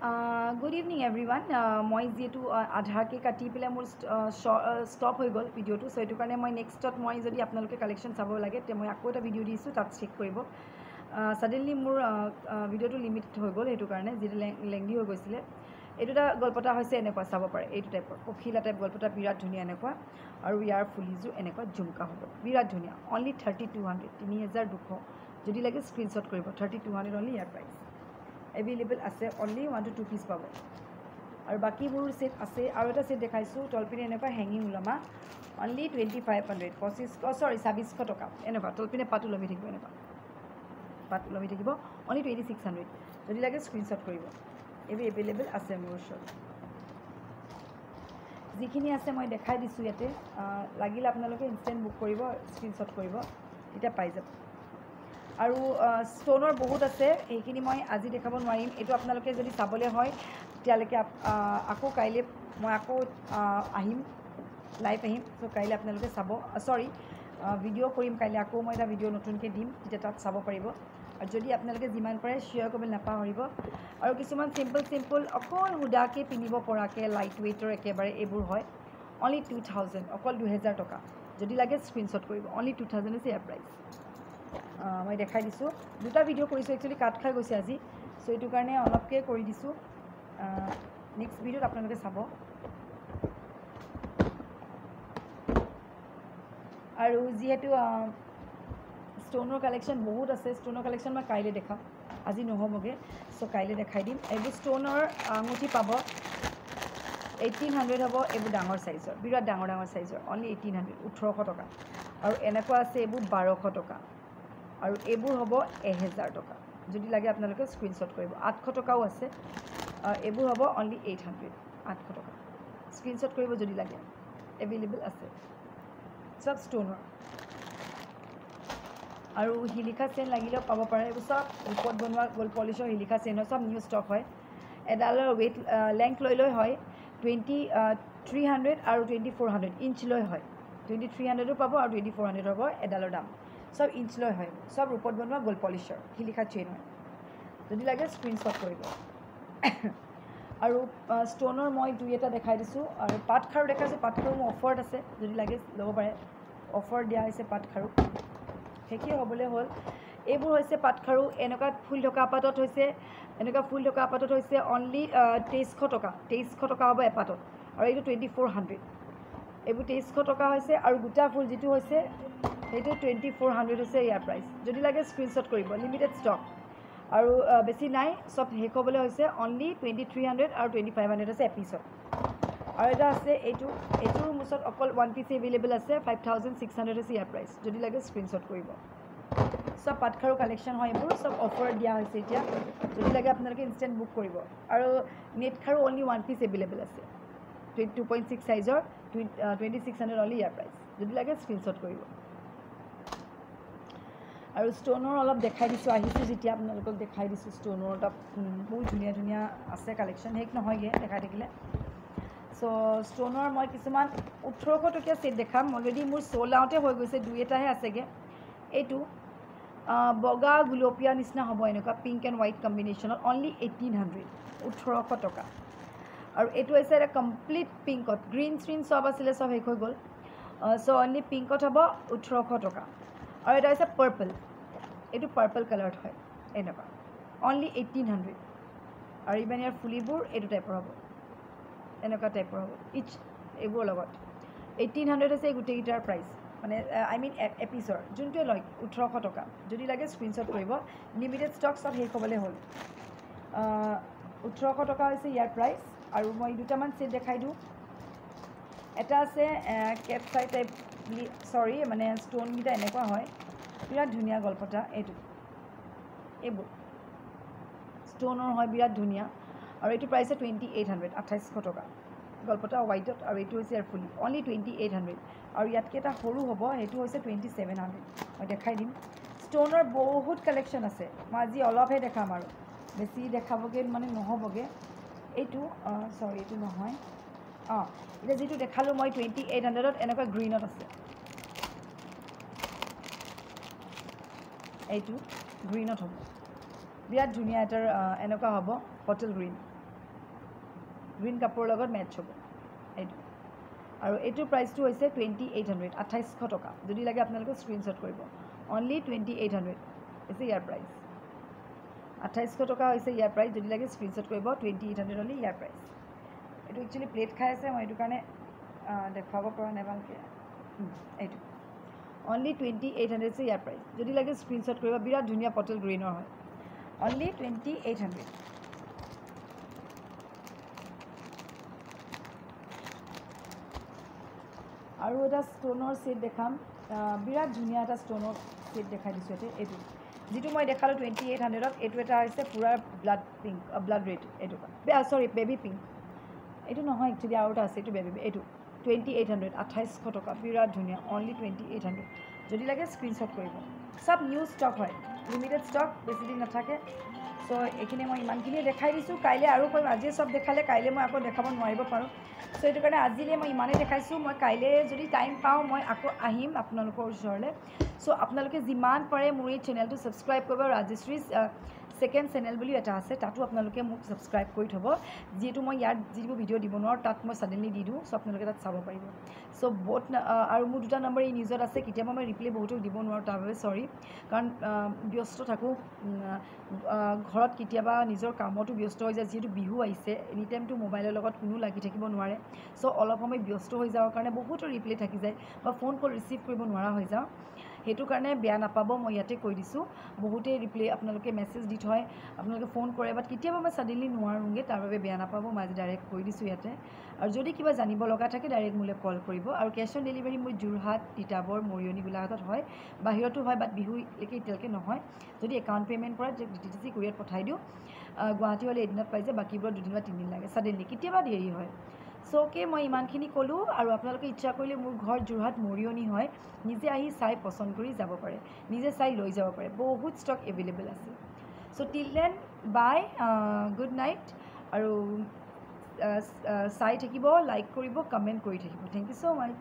Good evening everyone. মই যেহেতু আধাৰকে কাটি পেলাই মোৰ ষ্টপ হৈ গ'ল ভিডিঅ'টো, চ' এইটো কাৰণে মই নেক্সটত মই যদি আপোনালোকে কালেকশ্যন চাব লাগে তে মই আকৌ এটা ভিডিঅ' দিছোঁ, তাত চেক কৰিব। ছাডেনলি মোৰ ভিডিঅ'টো লিমিট হৈ গ'ল, সেইটো কাৰণে যিটো লেংদি হৈ গৈছিলে। এইটো এটা গল্পটা হৈছে এনেকুৱা, চাব পাৰে এইটো টাইপৰ পখিলা টাইপ গল্পটা, বিৰাট ধুনীয়া এনেকুৱা। আৰু ইয়াৰ ফুলিযোৰ এনেকুৱা ঝুমকা হ'ব, বিৰাট ধুনীয়া। অনলি 3200, 3200। যদি লাগে স্ক্ৰীনশ্বট কৰিব। 3200 অনলি ইয়াৰ প্ৰাইচ। এভেইলেবল আছে, অনলি 1 to 2 পিচ পাব। আৰু বাকীবোৰ ছেট আছে। আৰু এটা ছেট দেখাইছোঁ, তলপিনে এনেকুৱা হেঙিং ওলমা, অনলি 2500, 2600 টকা। এনেকুৱা তলপিনে পাত ওলমি থাকিব, এনেকুৱা পাত ওলমি থাকিব, অনলি 2600। যদি লাগে স্ক্ৰীনশ্বট কৰিব। এইবোৰ এভেইলেবল আছে মোৰ ওচৰত। যিখিনি আছে মই দেখাই দিছোঁ ইয়াতে। লাগিলে আপোনালোকে ইনষ্টেণ্ট বুক কৰিব, স্ক্ৰীনশ্বট কৰিব, তেতিয়া পাই যাব। আৰু ষ্ট'নৰ বহুত আছে, সেইখিনি মই আজি দেখাব নোৱাৰিম। এইটো আপোনালোকে যদি চাবলৈ হয় তেতিয়ালৈকে আকৌ কাইলৈ মই আকৌ আহিম, লাইভ আহিম। চ' কাইলৈ আপোনালোকে চাব, ভিডিঅ' কৰিম কাইলৈ আকৌ মই এটা ভিডিঅ' নতুনকৈ দিম, তেতিয়া তাত চাব পাৰিব। আৰু যদি আপোনালোকে যিমান পাৰে শ্বেয়াৰ কৰিবলৈ নাপাহৰিব। আৰু কিছুমান চিম্পল অকল সুদাকৈ পিন্ধিব পৰাকৈ লাইট ৱেইটৰ একেবাৰে এইবোৰ হয়, অনলি 2000, অকল 2000 টকা। যদি লাগে স্ক্ৰীনশ্বট কৰিব, অনলি 2000 হৈছে ইয়াৰ প্ৰাইচ। মই দেখাই দিছোঁ, দুটা ভিডিঅ' কৰিছোঁ, একচুৱেলি কাট খাই গৈছে আজি, চ' এইটো কাৰণে অলপকৈ কৰি দিছোঁ। নেক্সট ভিডিঅ'ত আপোনালোকে চাব। আৰু যিহেতু ষ্ট'নৰ কালেকশ্যন বহুত আছে, ষ্ট'নৰ কালেকশ্যন মই কাইলৈ দেখাম, আজি নহ'বগৈ, চ' কাইলৈ দেখাই দিম। এইবোৰ ষ্ট'নৰ আঙুঠি পাব, 1800 হ'ব। এইবোৰ ডাঙৰ চাইজৰ, বিৰাট ডাঙৰ চাইজৰ, অনলি 1800, 1800 টকা। আৰু এনেকুৱা আছে এইবোৰ 1200 টকা। আৰু এইবোৰ হ'ব 1000 টকা। যদি লাগে আপোনালোকে স্ক্ৰীনশ্বট কৰিব। 800 টকাও আছে, এইবোৰ হ'ব অনলি 800, 800 টকা। স্ক্ৰীনশ্বট কৰিব যদি লাগে, এভেইলেবল আছে চব ষ্ট'নৰ। আৰু শিলিখা চেইন লাগিলেও পাব পাৰে, এইবোৰ চব ৰূপত বনোৱা গ'ল্ড পলিচৰ শিলিখা চেইন হয়, চব নিউ ষ্টক হয়। এডালৰ ৱেইট লেংথ লৈ হয় 2300 আৰু 2400 ইঞ্চ লৈ হয়। 2300 পাব আৰু 2400 হ'ব এডালৰ দাম। চব ইঞ্চ লৈ হয়, চব ৰূপত বনোৱা গ'ল্ড পলিচৰ শিলিখা চেইন হয়। যদি লাগে স্ক্ৰীনশ্বট কৰিব। আৰু ষ্ট'নৰ মই দুই এটা দেখাই দিছোঁ। আৰু পাটখাৰু দেখাইছোঁ, পাটখাৰু মোৰ অফাৰত আছে, যদি লাগে ল'ব পাৰে। অফাৰ দিয়া হৈছে পাটখাৰু, শেষেই হ'বলৈ হ'ল। এইবোৰ হৈছে পাটখাৰু, এনেকুৱা ফুল থকা পাতত হৈছে, এনেকুৱা ফুল থকা পাতত হৈছে অনলি 2300 টকা। 2300 টকা হ'ব এপাতত। আৰু এইটো 2400, এইবোৰ 2300 টকা হৈছে। আৰু গোটা ফুল যিটো হৈছে সেইটো 2400 হৈছে ইয়াৰ প্ৰাইচ। যদি লাগে স্ক্ৰীনশ্বট কৰিব, লিমিটেড ষ্টক। আৰু বেছি নাই, চব শেষ হ'বলৈ হৈছে। অনলি 2300 আৰু 2500 আছে এপিছত। আৰু এটা আছে এইটোৰ মোৰ ওচৰত অকল 1 পিচ এভেইলেবল আছে, 5600 হৈছে ইয়াৰ প্ৰাইচ। যদি লাগে স্ক্ৰীনশ্বট কৰিব। চব পাটখাৰু কালেকশ্যন হয়, এইবোৰ চব অফাৰত দিয়া হৈছে এতিয়া। যদি লাগে আপোনালোকে ইনষ্টেণ্ট বুক কৰিব। আৰু নেট খাৰু অনলি 1 পিচ এভেইলেবল আছে, 2.6 চাইজৰ, 2600 অনলি ইয়াৰ প্ৰাইচ। যদি লাগে স্ক্ৰীনশ্বট কৰিব। আৰু ষ্ট'নৰ অলপ দেখাই দিছোঁ, আহিছোঁ যেতিয়া আপোনালোকক দেখাই দিছোঁ। ষ্ট'নৰ তাত বহুত ধুনীয়া ধুনীয়া আছে কালেকশ্যন, শেষ নহয়গৈ দেখাই থাকিলে। চ' ষ্ট'নৰ মই কিছুমান 1800 টকীয়া ছেট দেখাম। অলৰেডি মোৰ চ'ল্ড আউটে হৈ গৈছে, দুই এটাহে আছেগৈ। এইটো বগা গুলপীয়া নিচিনা হ'ব, এনেকুৱা পিংক এণ্ড হোৱাইট কম্বিনেশ্যনত, অনলি 1800, 1800 টকা। আৰু এইটো হৈছে এটা কমপ্লিট পিংকত, গ্ৰীণ চ্ৰীণ চব আছিলে, চব শেষ হৈ গ'ল। চ' অনলি পিংকত হ'ব 1800 টকা। আৰু এটা হৈছে পাৰ্পল, এইটো পাৰ্পল কালাৰত হয়, এনেকুৱা অনলি 1800। আৰু ইমান ইয়াৰ ফুলিবোৰ এইটো টাইপৰ হ'ব, এনেকুৱা টাইপৰ হ'ব ইচ। এইবোৰৰ লগত 1800 হৈছে এই গোটেইকেইটাৰ প্ৰাইচ, মানে এপিচৰ যোনটোৱে লয় 1800 টকা। যদি লাগে স্ক্ৰীনশ্বট কৰিব, লিমিটেড ষ্টক, চব শেষ হ'বলৈ হ'ল। 1800 টকা হৈছে ইয়াৰ প্ৰাইচ। আৰু মই দুটামান ছেট দেখাই দিওঁ। এটা আছে কেপ চাই টাইপ বুলি, মানে ষ্ট'নকেইটা এনেকুৱা হয়, বিৰাট ধুনীয়া গল্পটা। এইবোৰ ষ্ট'নৰ হয়, বিৰাট ধুনীয়া। আৰু এইটো প্ৰাইচ 2800, 2800 টকা। গল্পটা হোৱাইটত, আৰু এইটো হৈছে ইয়াৰ ফুলি, অনলি 2800। আৰু ইয়াতকৈ এটা সৰু হ'ব, সেইটো হৈছে 2700। মই দেখাই দিম। ষ্ট'নৰ বহুত কালেকশ্যন আছে, মই আজি অলপহে দেখাম, আৰু বেছি দেখাবগৈ মানে নহ'বগৈ। এইটো এইটো নহয়। এতিয়া যিটো দেখালোঁ মই 2800ত, এনেকুৱা গ্ৰীণত আছে। এইটো গ্ৰীণত হ'ব, বিৰাট ধুনীয়া এটাৰ এনেকুৱা হ'ব, বটল গ্ৰীণ। গ্ৰীণ কাপোৰৰ লগত মেটচ হ'ব এইটো আৰু এইটোৰ প্ৰাইচটো হৈছে 2800 2800 টকা যদি লাগে আপোনালোকে স্ক্ৰীনশ্বট কৰিব অনলি 2800 হৈছে ইয়াৰ প্ৰাইচ 2800 টকা হৈছে ইয়াৰ প্ৰাইচ যদি লাগে স্ক্ৰীনশ্বট কৰিব 2800 অনলি ইয়াৰ প্ৰাইচ এইটো একচুৱেলি প্লেট খাই আছে মই এইটো কাৰণে দেখুৱাব পৰা নাই ভালকৈ এইটো অনলি 2800 হৈছে ইয়াৰ প্ৰাইচ যদি লাগে স্ক্ৰীনশ্বট কৰিব বিৰাট ধুনীয়া পটেল গ্ৰীণৰ হয় অনলি 2800 আৰু এটা ষ্ট'নৰ ছেট দেখাম বিৰাট ধুনীয়া এটা ষ্ট'নৰ ছেট দেখাই দিছোঁ ইয়াতে এইটো যিটো মই দেখালোঁ 2800ত এইটো এটা হৈছে পূৰা ব্লাড পিংক ব্লাড ৰেড এইটো চৰি বেবী পিংক এইটো নহয় একচুৱেলি আৰু এটা আছে এইটো বেবী এইটো 2800 2800 টকা বিৰাট ধুনীয়া অনলি 2800 যদি লাগে স্ক্ৰীনশ্বট কৰিব চব নিউ ষ্টক হয় লিমিটেড ষ্টক বেছি দিন নাথাকে চ' এইখিনি মই ইমানখিনিয়ে দেখাই দিছোঁ কাইলৈ আৰু কৰিম আজিয়ে চব দেখালে কাইলৈ মই আকৌ দেখাব নোৱাৰিব পাৰোঁ চ' এইটো কাৰণে আজিলৈ মই ইমানেই দেখাইছোঁ মই কাইলৈ যদি টাইম পাওঁ মই আকৌ আহিম আপোনালোকৰ ওচৰলৈ চ' আপোনালোকে যিমান পাৰে মোৰ এই চেনেলটো ছাবস্ক্ৰাইব কৰিব ৰাজশ্ৰীজ ছেকেণ্ড চেনেল বুলি এটা আছে তাতো আপোনালোকে মোক ছাবস্ক্ৰাইব কৰি থ'ব যিহেতু মই ইয়াত যিবোৰ ভিডিঅ' দিব নোৱাৰোঁ তাত মই ছাডেনলি দি দিওঁ চ' আপোনালোকে তাত চাব পাৰিব চ' বহুত আৰু মোৰ দুটা নম্বৰ এই নিউজত আছে কেতিয়াবা মই ৰিপ্লাই বহুতক দিব নোৱাৰোঁ তাৰ বাবে চৰি কাৰণ ব্যস্ত থাকোঁ ঘৰত কেতিয়াবা নিজৰ কামতো ব্যস্ত হৈ যায় যিহেতু বিহু আহিছে এনি টাইমটো মোবাইলৰ লগত কোনো লাগি থাকিব নোৱাৰে চ' অলপ সময় ব্যস্ত হৈ যাওয়াৰ কাৰণে বহুতো ৰিপ্লাই থাকি যায় বা ফোন কল ৰিচিভ কৰিব নোৱাৰা হৈ যাওঁ সেইটো কাৰণে বেয়া নাপাব মই ইয়াতে কৈ দিছোঁ বহুতেই ৰিপ্লাই আপোনালোকে মেছেজ দি থয় আপোনালোকে ফোন কৰে বাট কেতিয়াবা মই ছাডেনলি নোৱাৰোঁগৈ তাৰ বাবে বেয়া নাপাব মই আজি ডাইৰেক্ট কৈ দিছোঁ ইয়াতে আৰু যদি কিবা জানিব লগা থাকে ডাইৰেক্ট মোলৈ কল কৰিব আৰু কেছ অন ডেলিভাৰী মোৰ যোৰহাট তিতাবৰ মৰিয়নি গোলাঘাটত হয় বাহিৰতো হয় বাট বিহুলৈকে এতিয়ালৈকে নহয় যদি একাউণ্ট পে'মেণ্ট কৰে DTC কুৰিয়াৰত পঠাই দিওঁ গুৱাহাটী হ'লে এদিনত পাই যায় বাকীবোৰত 2 দিন বা 3 দিন লাগে ছাডেনলি কেতিয়াবা দেৰি হয় চ' অ'কে মই ইমানখিনি ক'লোঁ আৰু আপোনালোকে ইচ্ছা কৰিলে মোৰ ঘৰ যোৰহাট মৰিয়নি হয় নিজে আহি চাই পচন্দ কৰি যাব পাৰে নিজে চাই লৈ যাব পাৰে বহুত ষ্টক এভেইলেবল আছে চ' till then bye good night আৰু চাই থাকিব লাইক কৰিব কমেণ্ট কৰি থাকিব থেংক ইউ ছ' মাছ